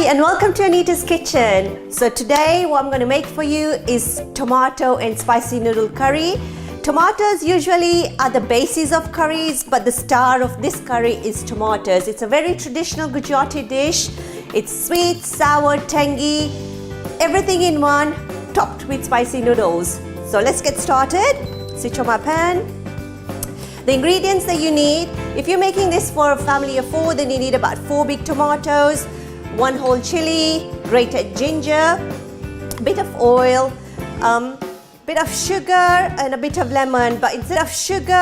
and welcome to Anita's Kitchen. So today what I'm going to make for you is tomato and spicy noodle curry. Tomatoes usually are the basis of curries, but the star of this curry is tomatoes. It's a very traditional Gujarati dish. It's sweet, sour, tangy, everything in one, topped with spicy noodles. So let's get started. Switch on my pan. The ingredients that you need, if you're making this for a family of 4, then you need about 4 big tomatoes, 1 whole chili, grated ginger, a bit of oil, bit of sugar and a bit of lemon. But instead of sugar,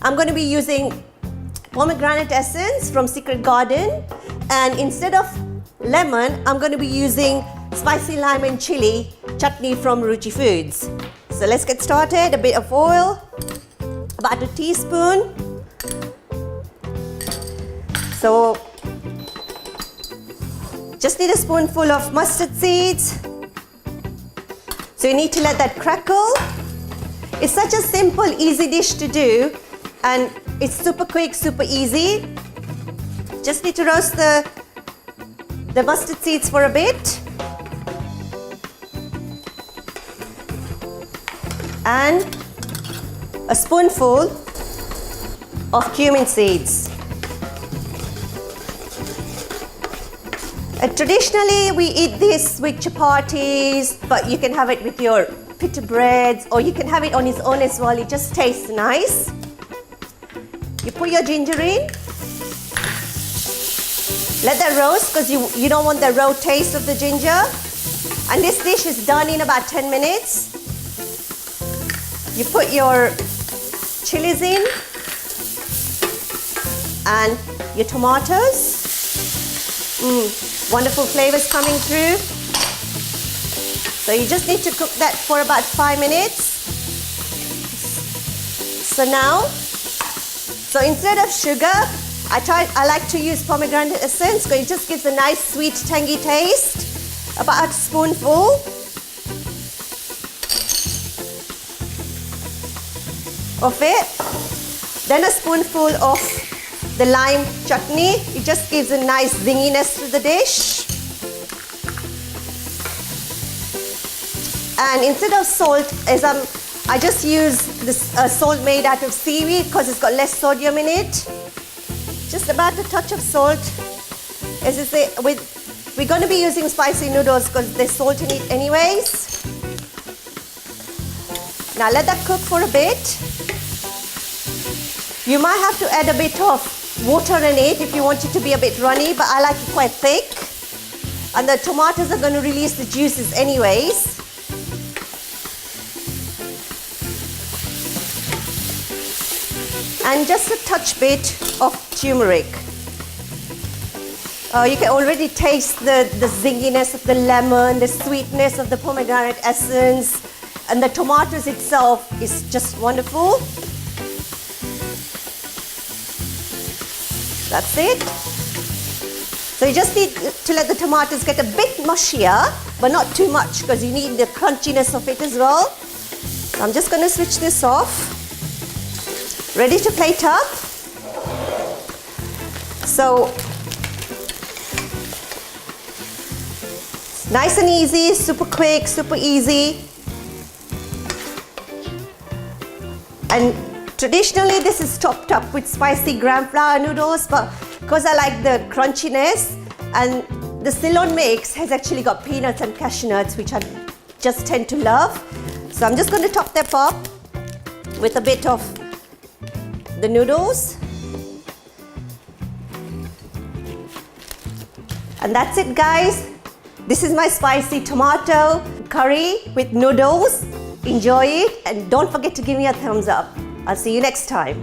I'm going to be using pomegranate essence from Secret Garden, and instead of lemon, I'm going to be using spicy lime and chili chutney from Ruchi Foods. So let's get started. A bit of oil, about a teaspoon. So just need a spoonful of mustard seeds. So you need to let that crackle. It's such a simple, easy dish to do, and it's super quick, super easy. Just need to roast the mustard seeds for a bit. And a spoonful of cumin seeds. Traditionally, we eat this with chapatis, but you can have it with your pita breads, or you can have it on its own as well. It just tastes nice. You put your ginger in. Let that roast, because you don't want the raw taste of the ginger. And this dish is done in about 10 minutes. You put your chilies in and your tomatoes. Wonderful flavors coming through. So you just need to cook that for about 5 minutes. So instead of sugar, I like to use pomegranate essence, because it just gives a nice sweet tangy taste. About a spoonful. Of it. Then a spoonful of the lime chutney. It just gives a nice zinginess to the dish. And instead of salt, I just use this salt made out of seaweed, because it's got less sodium in it. Just about a touch of salt. As I say, we're going to be using spicy noodles because there's salt in it anyways. Now let that cook for a bit. You might have to add a bit of water in it if you want it to be a bit runny, but I like it quite thick. And the tomatoes are going to release the juices anyways. And just a touch bit of turmeric. You can already taste the zinginess of the lemon, the sweetness of the pomegranate essence, and the tomatoes itself is just wonderful. That's it. So you just need to let the tomatoes get a bit mushier, but not too much, because you need the crunchiness of it as well. So I'm just going to switch this off. Ready to plate up. So nice and easy, super quick, super easy. And traditionally, this is topped up with spicy gram flour noodles, but because I like the crunchiness, and the Ceylon mix has actually got peanuts and cashew nuts, which I just tend to love. So I'm just going to top them up with a bit of the noodles. And that's it, guys. This is my spicy tomato curry with noodles. Enjoy it, and don't forget to give me a thumbs up. I'll see you next time.